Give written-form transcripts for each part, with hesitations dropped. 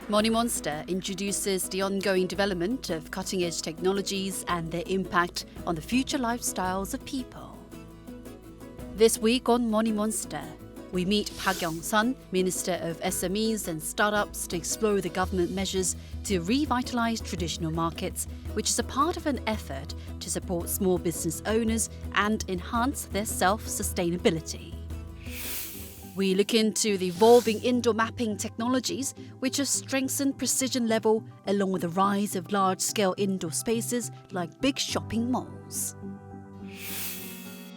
Money Monster introduces the ongoing development of cutting-edge technologies and their impact on the future lifestyles of people. This week on Money Monster, we meet Park Young-sun, Minister of SMEs and Startups, to explore the government measures to revitalize traditional markets, which is a part of an effort to support small business owners and enhance their self-sustainability. We look into the evolving indoor mapping technologies, which have strengthened precision level along with the rise of large-scale indoor spaces like big shopping malls.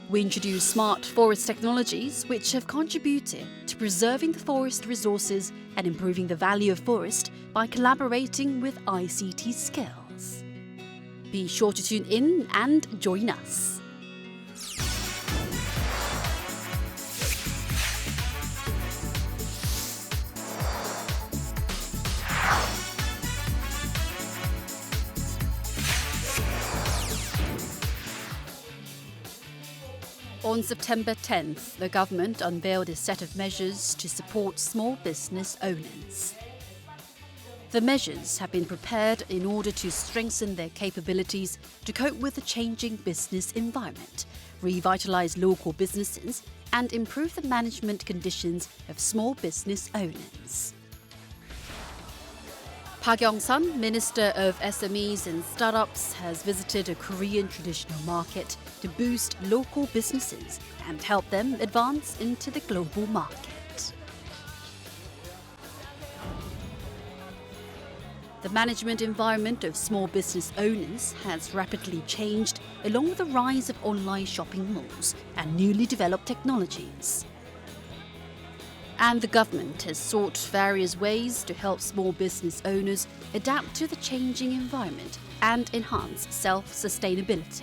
We introduce smart forest technologies, which have contributed to preserving the forest resources and improving the value of forest by collaborating with ICT skills. Be sure to tune in and join us. On September 10th, the government unveiled a set of measures to support small business owners. The measures have been prepared in order to strengthen their capabilities to cope with the changing business environment, revitalize local businesses, and improve the management conditions of small business owners. Park Young-sun, Minister of SMEs and Startups, has visited a Korean traditional market to boost local businesses and help them advance into the global market. The management environment of small business owners has rapidly changed along with the rise of online shopping malls and newly developed technologies. And the government has sought various ways to help small business owners adapt to the changing environment and enhance self-sustainability.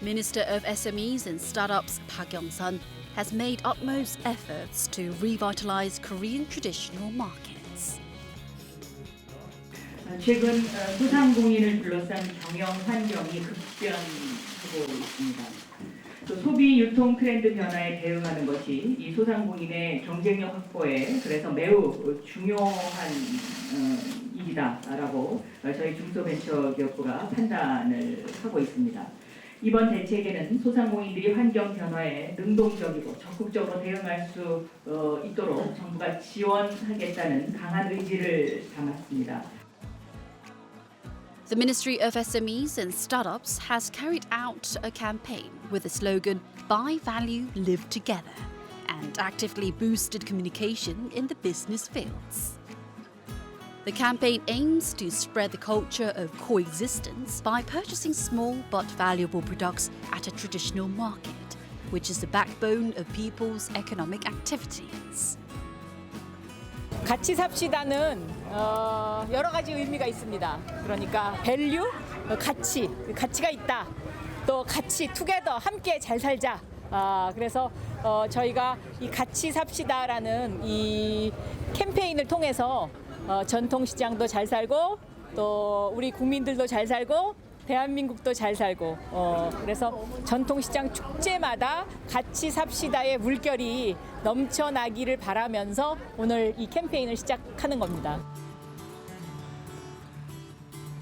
Minister of SMEs and Startups Park Young-sun has made utmost efforts to revitalize Korean traditional markets. 최근 소상공인을 둘러싼 경영 환경이 급변하고 있습니다. 또 소비 유통 트렌드 변화에 대응하는 것이 이 소상공인의 경쟁력 확보에 그래서 매우 중요한 일이다라고 저희 중소벤처기업부가 판단을 하고 있습니다. 이번 대책에는 소상공인들이 환경 변화에 능동적이고 적극적으로 대응할 수 있도록 정부가 지원하겠다는 강한 의지를 담았습니다. The Ministry of SMEs and Startups has carried out a campaign with the slogan Buy Value, Live Together and actively boosted communication in the business fields. The campaign aims to spread the culture of coexistence by purchasing small but valuable products at a traditional market, which is the backbone of people's economic activities. 같이 삽시다는 여러 가지 의미가 있습니다. 그러니까 밸류, 가치가 있다. 또 같이 투게더 함께 잘 살자. 그래서 저희가 이 같이 삽시다라는 이 캠페인을 통해서 전통시장도 잘 살고 또 우리 국민들도 잘 살고 대한민국도 잘 살고 그래서 전통시장 축제마다 같이 삽시다의 물결이 넘쳐나기를 바라면서 오늘 이 캠페인을 시작하는 겁니다.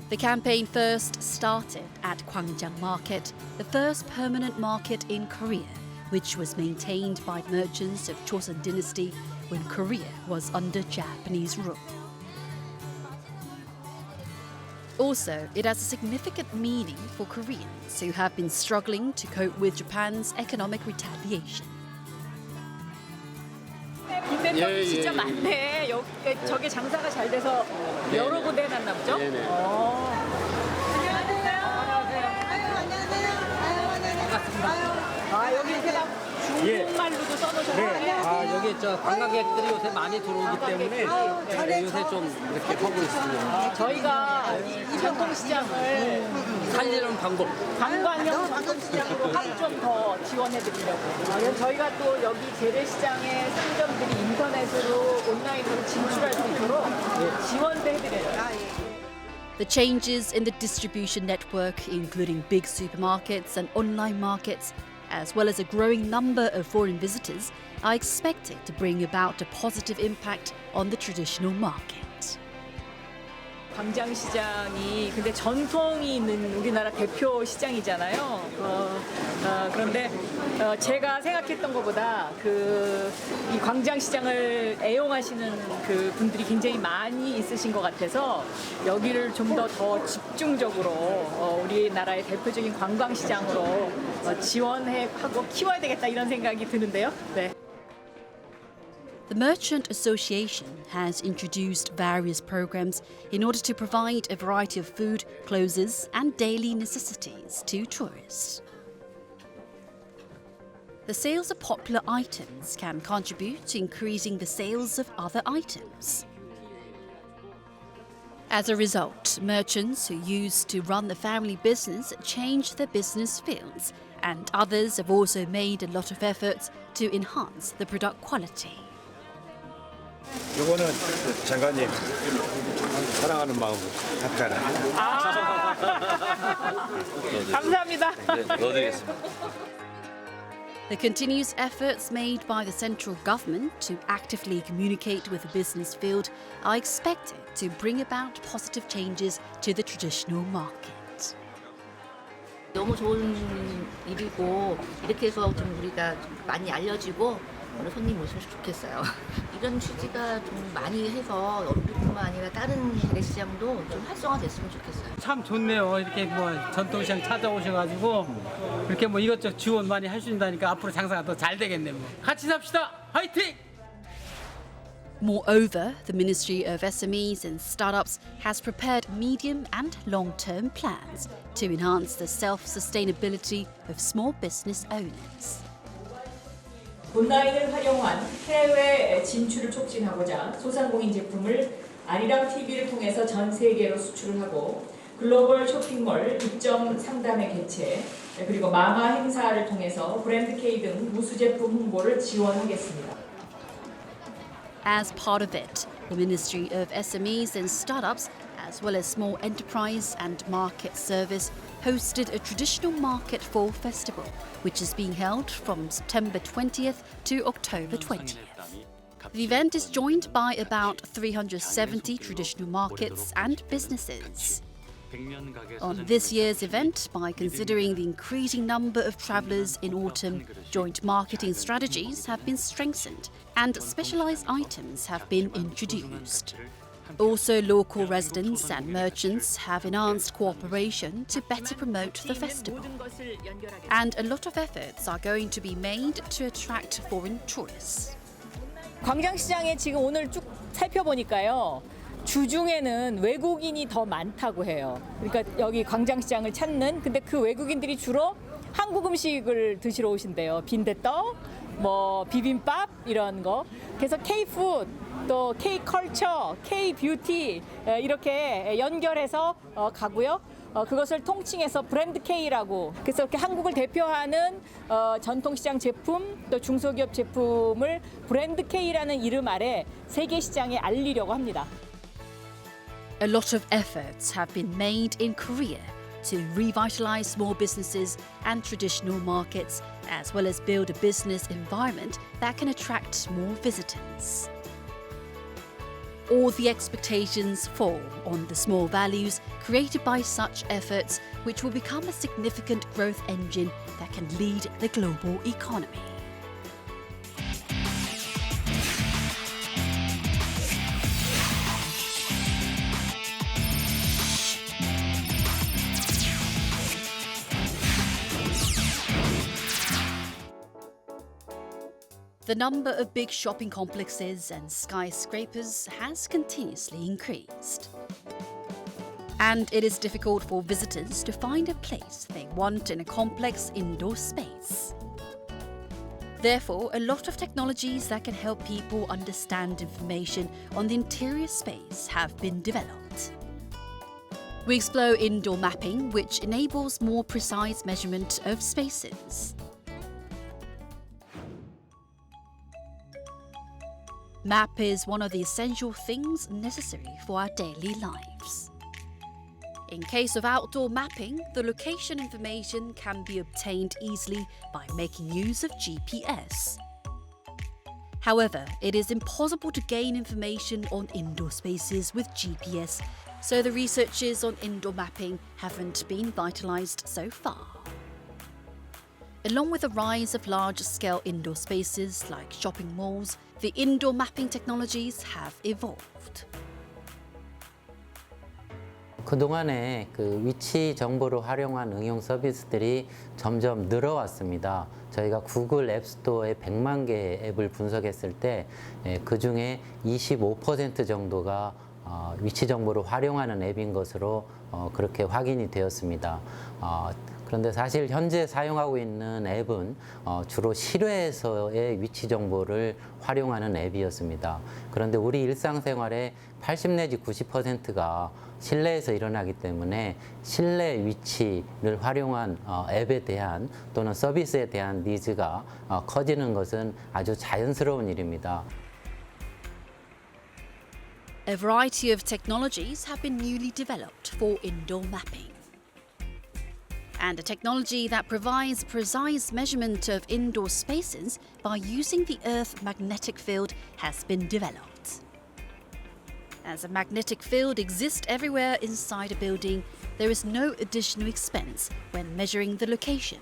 The campaign first started at Gwangjang Market, the first permanent market in Korea, which was maintained by merchants of Joseon Dynasty when Korea was under Japanese rule. Also, it has a significant meaning for Koreans who have been struggling to cope with Japan's economic retaliation. 멤버들 진짜 많네. 저게 장사가 잘 돼서 여러 군데 해놨나 보죠? 네네. 아, 여기 이렇게 다 중국말로도 써놓으셨어요? 네. 여기 관광객들이 요새 많이 들어오기 때문에 요새 좀 이렇게 하고 있습니다. 저희가 이 전통시장을 살리는 방법. 관광형 전통시장으로 좀 더 지원해드리려고. 그래서 저희가 또 여기 재래시장의 상점들이 인터넷으로 온라인으로 진출할 수 있도록 지원도 해드려요. The changes in the distribution network, including big supermarkets and online markets, as well as a growing number of foreign visitors, are expected to bring about a positive impact on the traditional market. 광장시장이 근데 전통이 있는 우리나라 대표 시장이잖아요. 그런데 제가 생각했던 것보다 이 광장시장을 애용하시는 그 분들이 굉장히 많이 있으신 것 같아서 여기를 좀 더 집중적으로 우리나라의 대표적인 관광시장으로 지원하고 키워야 되겠다 이런 생각이 드는데요. 네. The Merchant Association has introduced various programs in order to provide a variety of food, clothes, and daily necessities to tourists. The sales of popular items can contribute to increasing the sales of other items. As a result, merchants who used to run the family business changed their business fields, and others have also made a lot of efforts to enhance the product quality. 요거는 장관님 사랑하는 마음 답변. 감사합니다. 넣어드리겠습니다. The continuous efforts made by the central government to actively communicate with the business field are expected to bring about positive changes to the traditional market. 너무 좋은 일이고 이렇게 해서 좀 우리가 좀 많이 알려지고 오늘 손님 오시면 좋겠어요. 이런 취지가 좀 많이 해서 우리뿐만 아니라 다른 재래시장도 좀 활성화됐으면 좋겠어요. 참 좋네요. 이렇게 뭐 전통시장 찾아오셔가지고 이렇게 뭐 이것저것 지원 많이 해주신다니까 앞으로 장사가 더 잘 되겠네 뭐. 같이 삽시다. 화이팅! Moreover, the Ministry of SMEs and Startups has prepared medium and long-term plans to enhance the self-sustainability of small business owners. 온라인을 활용한 해외 진출을 촉진하고자 소상공인 제품을 아리랑 TV를 통해서 전 세계로 수출을 하고 글로벌 쇼핑몰 입점 상담회 개최 그리고 마마 행사를 통해서 브랜드 K 등 무수 제품 홍보를 지원하겠습니다. As part of it, the Ministry of SMEs and Startups, as well as Small Enterprise and Market Service, hosted a traditional market fall festival, which is being held from September 20th to October 20th. The event is joined by about 370 traditional markets and businesses. On this year's event, by considering the increasing number of travellers in autumn, joint marketing strategies have been strengthened and specialised items have been introduced. Also, local residents and merchants have enhanced cooperation to better promote the festival. And a lot of efforts are going to be made to attract foreign tourists. 광장시장에 지금 오늘 쭉 살펴보니까요. 주중에는 외국인이 더 많다고 해요. 그러니까 여기 광장시장을 찾는 근데 그 외국인들이 주로 한국 음식을 드시러 오신대요. 빈대떡, 뭐 비빔밥 이런 거. 그래서 K-푸드, 또 K-컬처, K-뷰티 이렇게 연결해서 가고요. 그것을 통칭해서 브랜드 K라고. 그래서 이렇게 한국을 대표하는 전통시장 제품, 또 중소기업 제품을 브랜드 K라는 이름 아래 세계 시장에 알리려고 합니다. A lot of efforts have been made in Korea to revitalize small businesses and traditional markets, as well as build a business environment that can attract more visitors. All the expectations fall on the small values created by such efforts, which will become a significant growth engine that can lead the global economy. The number of big shopping complexes and skyscrapers has continuously increased. And it is difficult for visitors to find a place they want in a complex indoor space. Therefore, a lot of technologies that can help people understand information on the interior space have been developed. We explore indoor mapping, which enables more precise measurement of spaces. Map is one of the essential things necessary for our daily lives. In case of outdoor mapping, the location information can be obtained easily by making use of GPS. However, it is impossible to gain information on indoor spaces with GPS, so the researches on indoor mapping haven't been vitalised so far. Along with the rise of large-scale indoor spaces like shopping malls, the indoor mapping technologies have evolved. 그동안에 그 위치 정보를 활용한 응용 서비스들이 점점 늘어왔습니다. 저희가 구글 앱스토어에 100만 개의 앱을 분석했을 때 그중에 25% 정도가 위치 정보를 활용하는 앱인 것으로 그렇게 확인이 되었습니다. 그런데 사실 현재 사용하고 있는 앱은 주로 실외에서의 위치 정보를 활용하는 앱이었습니다. 그런데 우리 일상생활의 80 내지 90%가 실내에서 일어나기 때문에 실내 위치를 활용한 앱에 대한 또는 서비스에 대한 니즈가 커지는 것은 아주 자연스러운 일입니다. A variety of technologies have been newly developed for indoor mapping. And a technology that provides precise measurement of indoor spaces by using the Earth's magnetic field has been developed. As a magnetic field exists everywhere inside a building, there is no additional expense when measuring the location.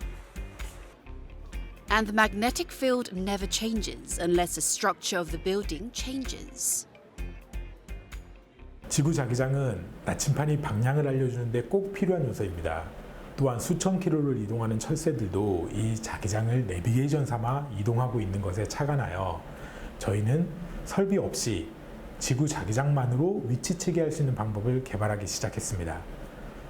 And the magnetic field never changes unless the structure of the building changes. 지구 자기장은 나침반이 방향을 알려주는데 꼭 필요한 요소입니다. 또한 수천 킬로를 이동하는 철새들도 이 자기장을 내비게이션 삼아 이동하고 있는 것에 착안하여 저희는 설비 없이 지구 자기장만으로 위치 체계할 수 있는 방법을 개발하기 시작했습니다.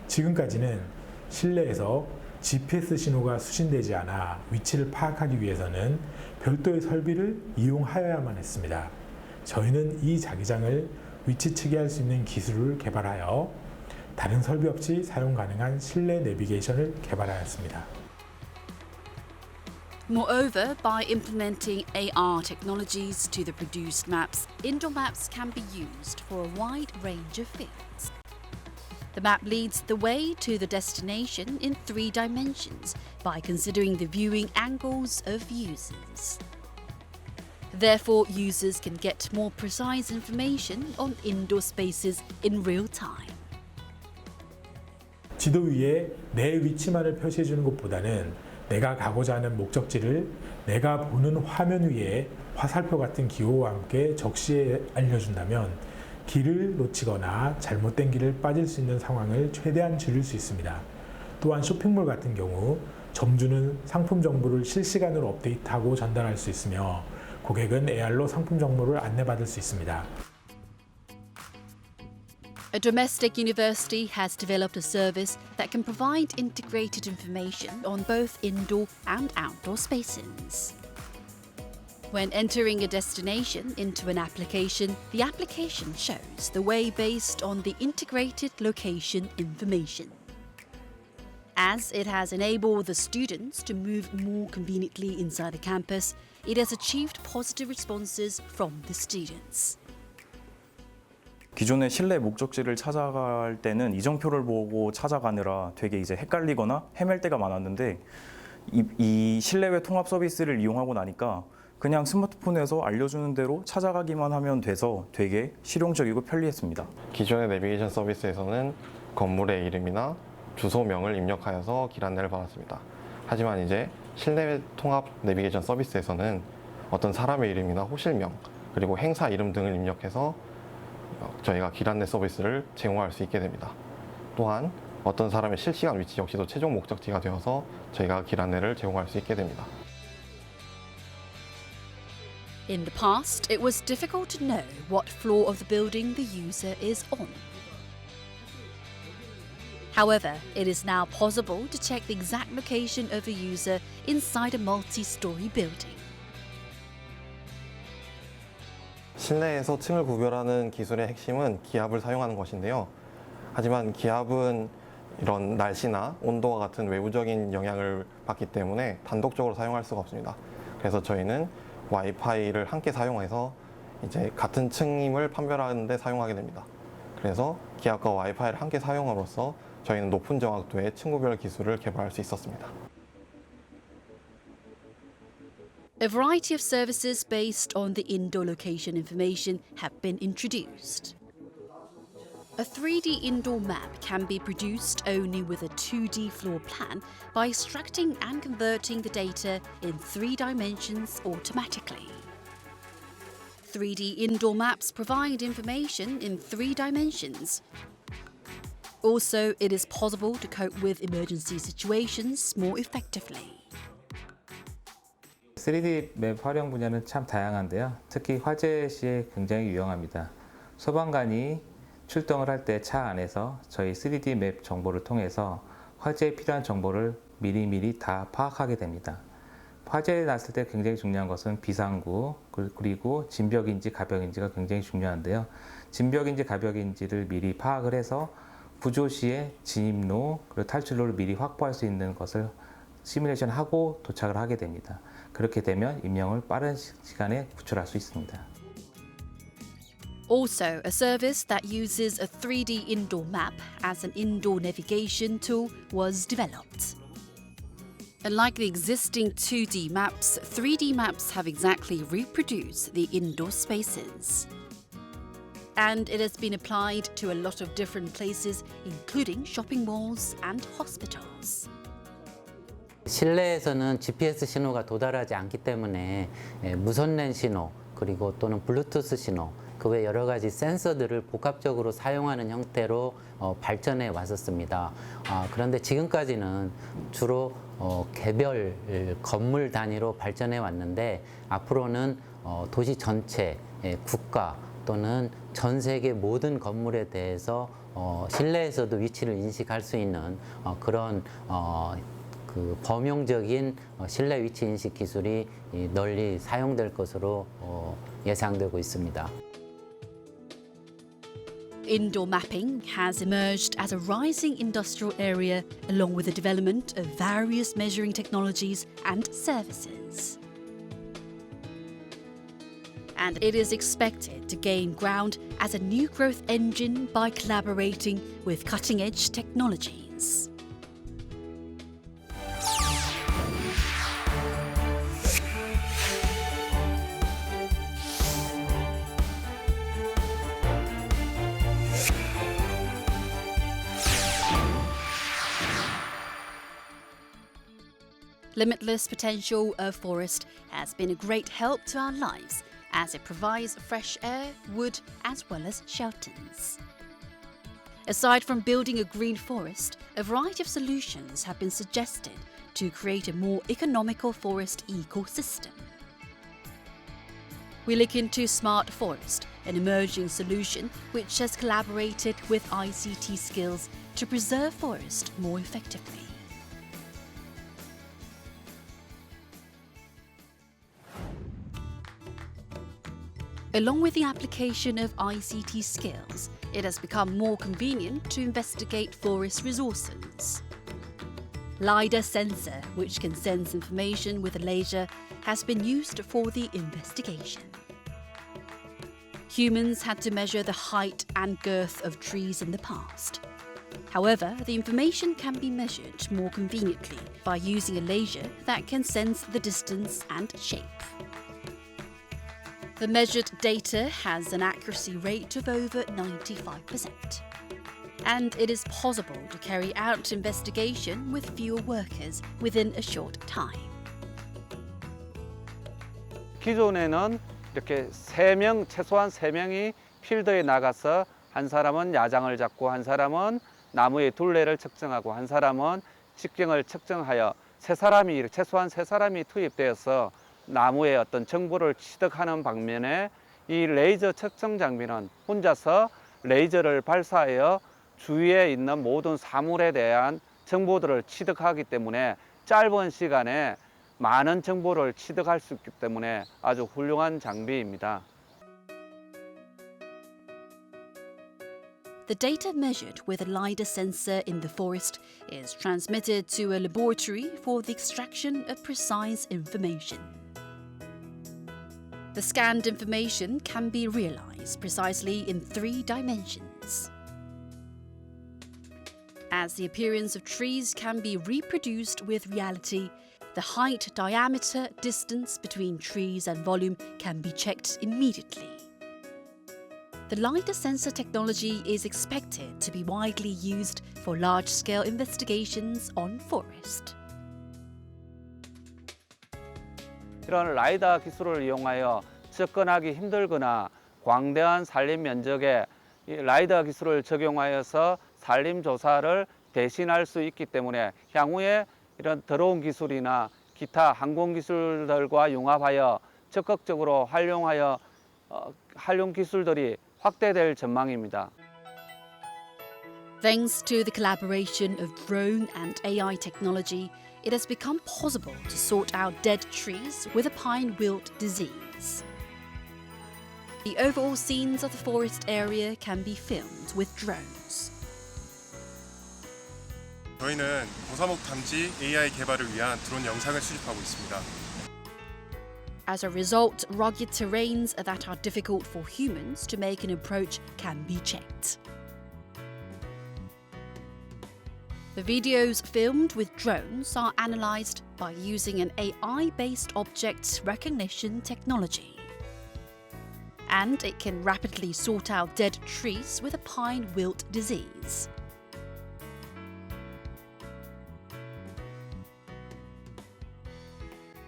지금까지는 실내에서 GPS 신호가 수신되지 않아 위치를 파악하기 위해서는 별도의 설비를 이용하여야만 했습니다. 저희는 이 자기장을 위치 체계할 수 있는 기술을 개발하여 다른 설비 없이 사용 가능한 실내 내비게이션을 개발하였습니다. Moreover, by implementing AR technologies to the produced maps, indoor maps can be used for a wide range of fields. The map leads the way to the destination in 3 dimensions by considering the viewing angles of users. Therefore, users can get more precise information on indoor spaces in real time. 지도 위에 내 위치만을 표시해주는 것보다는 내가 가고자 하는 목적지를 내가 보는 화면 위에 화살표 같은 기호와 함께 적시해 알려준다면 길을 놓치거나 잘못된 길을 빠질 수 있는 상황을 최대한 줄일 수 있습니다. 또한 쇼핑몰 같은 경우 점주는 상품 정보를 실시간으로 업데이트하고 전달할 수 있으며 고객은 AR로 상품 정보를 안내받을 수 있습니다. A domestic university has developed a service that can provide integrated information on both indoor and outdoor spaces. When entering a destination into an application, the application shows the way based on the integrated location information. As it has enabled the students to move more conveniently inside the campus, it has achieved positive responses from the students. 기존의 실내 목적지를 찾아갈 때는 이정표를 보고 찾아가느라 되게 이제 헷갈리거나 헤맬 때가 많았는데 이 실내외 통합 서비스를 이용하고 나니까 그냥 스마트폰에서 알려주는 대로 찾아가기만 하면 돼서 되게 실용적이고 편리했습니다. 기존의 내비게이션 서비스에서는 건물의 이름이나 주소명을 입력하여서 길 안내를 받았습니다. 하지만 이제 실내외 통합 내비게이션 서비스에서는 어떤 사람의 이름이나 호실명 그리고 행사 이름 등을 입력해서 저희가 길 안내 서비스를 제공할 수 있게 됩니다. 또한 어떤 사람의 실시간 위치 역시도 최종 목적지가 되어서 저희가 길 안내를 제공할 수 있게 됩니다. In the past, it was difficult to know what floor of the building the user is on. However, it is now possible to check the exact location of a user inside a multi-story building. 실내에서 층을 구별하는 기술의 핵심은 기압을 사용하는 것인데요. 하지만 기압은 이런 날씨나 온도와 같은 외부적인 영향을 받기 때문에 단독적으로 사용할 수가 없습니다. 그래서 저희는 와이파이를 함께 사용해서 이제 같은 층임을 판별하는 데 사용하게 됩니다. 그래서 기압과 와이파이를 함께 사용함으로써 저희는 높은 정확도의 층구별 기술을 개발할 수 있었습니다. A variety of services based on the indoor location information have been introduced. A 3D indoor map can be produced only with a 2D floor plan by extracting and converting the data in 3 dimensions automatically. 3D indoor maps provide information in 3 dimensions. Also, it is possible to cope with emergency situations more effectively. 3D 맵 활용 분야는 참 다양한데요. 특히 화재 시에 굉장히 유용합니다. 소방관이 출동을 할 때 차 안에서 저희 3D 맵 정보를 통해서 화재에 필요한 정보를 미리미리 다 파악하게 됩니다. 화재 났을 때 굉장히 중요한 것은 비상구 그리고 진벽인지 가벽인지가 굉장히 중요한데요. 진벽인지 가벽인지를 미리 파악을 해서 구조 시에 진입로 그리고 탈출로를 미리 확보할 수 있는 것을 시뮬레이션하고 도착을 하게 됩니다. 그렇게 되면 임명을 빠른 시간에 구출할 수 있습니다. Also, a service that uses a 3D indoor map as an indoor navigation tool was developed. Unlike the existing 2D maps, 3D maps have exactly reproduced the indoor spaces. And it has been applied to a lot of different places, including shopping malls and hospitals. 실내에서는 GPS 신호가 도달하지 않기 때문에 무선랜 신호 그리고 또는 블루투스 신호 그 외 여러 가지 센서들을 복합적으로 사용하는 형태로 발전해 왔었습니다. 그런데 지금까지는 주로 개별 건물 단위로 발전해 왔는데 앞으로는 도시 전체, 국가 또는 전 세계 모든 건물에 대해서 실내에서도 위치를 인식할 수 있는 그런 그 범용적인 실내 위치 인식 기술이 널리 사용될 것으로 예상되고 있습니다. Indoor mapping has emerged as a rising industrial area along with the development of various measuring technologies and services. And it is expected to gain ground as a new growth engine by collaborating with cutting-edge technologies. Limitless potential of forest has been a great help to our lives as it provides fresh air, wood, as well as shelters. Aside from building a green forest, a variety of solutions have been suggested to create a more economical forest ecosystem. We look into Smart Forest, an emerging solution which has collaborated with ICT skills to preserve forest more effectively. Along with the application of ICT skills, it has become more convenient to investigate forest resources. LiDAR sensor, which can sense information with a laser, has been used for the investigation. Humans had to measure the height and girth of trees in the past. However, the information can be measured more conveniently by using a laser that can sense the distance and shape. The measured data has an accuracy rate of over 95%. And it is possible to carry out investigation with fewer workers within a short time. 기존에는 이렇게 최소한 3명이 필드에 나가서 한 사람은 야장을 잡고 한 사람은 나무의 둘레를 측정하고 한 사람은 직경을 측정하여 최소한 3사람이 투입되어서 나무의 어떤 정보를 취득하는 방면에 이 레이저 측정 장비는 혼자서 레이저를 발사하여 주위에 있는 모든 사물에 대한 정보들을 취득하기 때문에 짧은 시간에 많은 정보를 취득할 수 있기 때문에 아주 훌륭한 장비입니다. The data measured with a LiDAR sensor in the forest is transmitted to a laboratory for the extraction of precise information. The scanned information can be realized precisely in 3 dimensions. as the appearance of trees can be reproduced with reality, the height, diameter, distance between trees and volume can be checked immediately. The LiDAR sensor technology is expected to be widely used for large-scale investigations on forest. 이런 라이다 기술을 이용하여 접근하기 힘들거나 광대한 산림 면적에 이 라이다 기술을 적용하여서 산림 조사를 대신할 수 있기 때문에 향후에 이런 드론 기술이나 기타 항공 기술들과 융합하여 적극적으로 활용 기술들이 확대될 전망입니다. Thanks to the collaboration of drone and AI technology, it has become possible to sort out dead trees with a pine wilt disease. The overall scenes of the forest area can be filmed with drones. 저희는 고사목 탐지 AI 개발을 위한 드론 영상을 수집하고 있습니다. As a result, rugged terrains that are difficult for humans to make an approach can be checked. The videos filmed with drones are analysed by using an AI-based object recognition technology. And it can rapidly sort out dead trees with a pine wilt disease.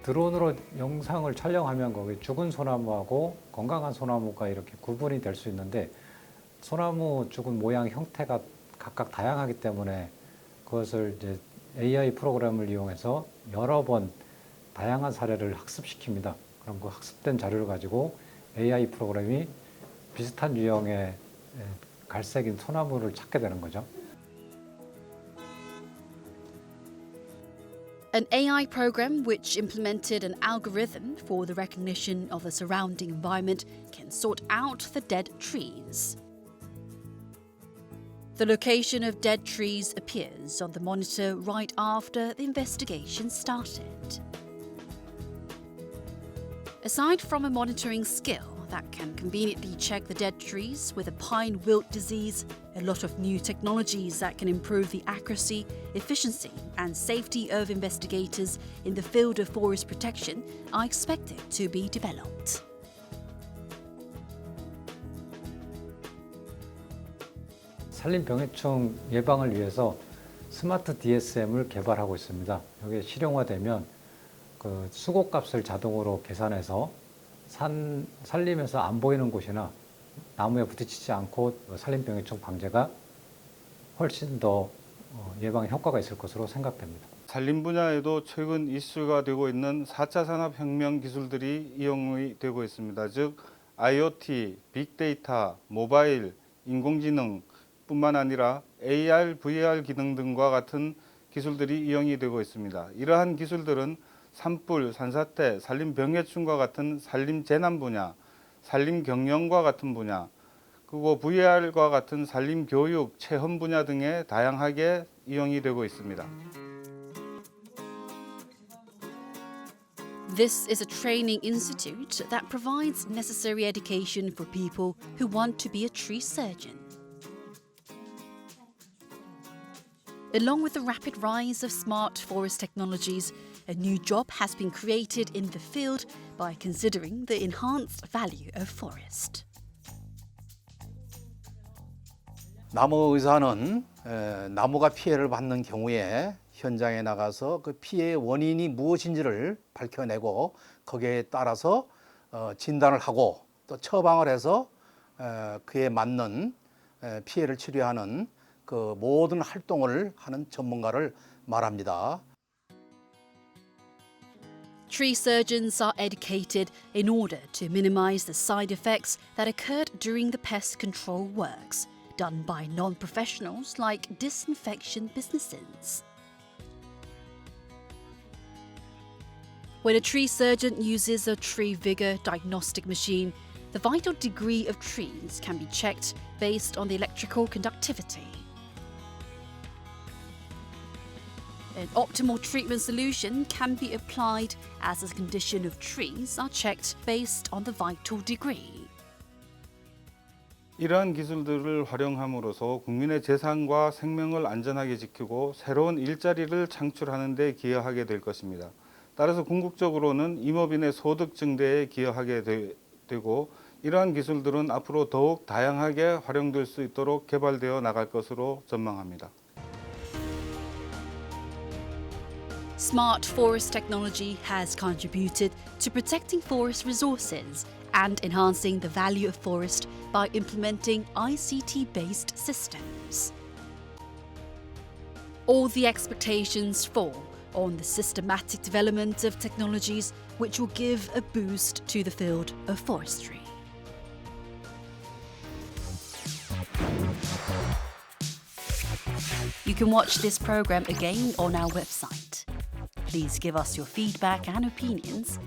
드론으로 영상을 촬영하면 거기 죽은 소나무하고 건강한 소나무가 이렇게 구분이 될 수 있는데 소나무 죽은 모양 형태가 각각 다양하기 때문에 그것을 이제 AI 프로그램을 이용해서 여러 번 다양한 사례를 학습시킵니다. 그럼 그 학습된 자료를 가지고 AI 프로그램이 비슷한 유형의 갈색인 소나무를 찾게 되는 거죠. An AI program which implemented an algorithm for the recognition of the surrounding environment can sort out the dead trees. The location of dead trees appears on the monitor right after the investigation started. Aside from a monitoring skill that can conveniently check the dead trees with a pine wilt disease, a lot of new technologies that can improve the accuracy, efficiency, and safety of investigators in the field of forest protection are expected to be developed. 산림병해충 예방을 위해서 스마트 DSM을 개발하고 있습니다. 이게 실용화되면 그 수고값을 자동으로 계산해서 산림에서 안 보이는 곳이나 나무에 부딪히지 않고 산림병해충 방제가 훨씬 더 예방 효과가 있을 것으로 생각됩니다. 산림 분야에도 최근 이슈가 되고 있는 4차 산업혁명 기술들이 이용이 되고 있습니다. 즉 IoT, 빅데이터, 모바일, 인공지능 뿐만 아니라 AR, VR 기능 등과 같은 기술들이 이용이 되고 있습니다. 이러한 기술들은 산불, 산사태, 산림병해충과 같은 산림재난 분야, 산림경영과 같은 분야, 그리고 VR과 같은 산림교육, 체험 분야 등에 다양하게 이용이 되고 있습니다. This is a training institute that provides necessary education for people who want to be a tree surgeon. Along with the rapid rise of smart forest technologies, a new job has been created in the field by considering the enhanced value of forest. 나무 의사는 나무가 피해를 받는 경우에 현장에 나가서 그 피해의 원인이 무엇인지를 밝혀내고 거기에 따라서 진단을 하고 또 처방을 해서 그에 맞는 피해를 치료하는 그 모든 활동을 하는 전문가를 말합니다. Tree surgeons are educated in order to minimize the side effects that occurred during the pest control works done by non-professionals like disinfection businesses. When a tree surgeon uses a tree vigor diagnostic machine, the vital degree of trees can be checked based on the electrical conductivity. An optimal treatment solution can be applied as the condition of trees are checked based on the vital degree. 이러한 기술들을 활용함으로써 국민의 재산과 생명을 안전하게 지키고 새로운 일자리를 창출하는 데 기여하게 될 것입니다. 따라서 궁극적으로는 임업인의 소득 증대에 기여하게 되고 이러한 기술들은 앞으로 더욱 다양하게 활용될 수 있도록 개발되어 나갈 것으로 전망합니다. Smart forest technology has contributed to protecting forest resources and enhancing the value of forest by implementing ICT-based systems. All the expectations fall on the systematic development of technologies which will give a boost to the field of forestry. You can watch this program again on our website. Please give us your feedback and opinions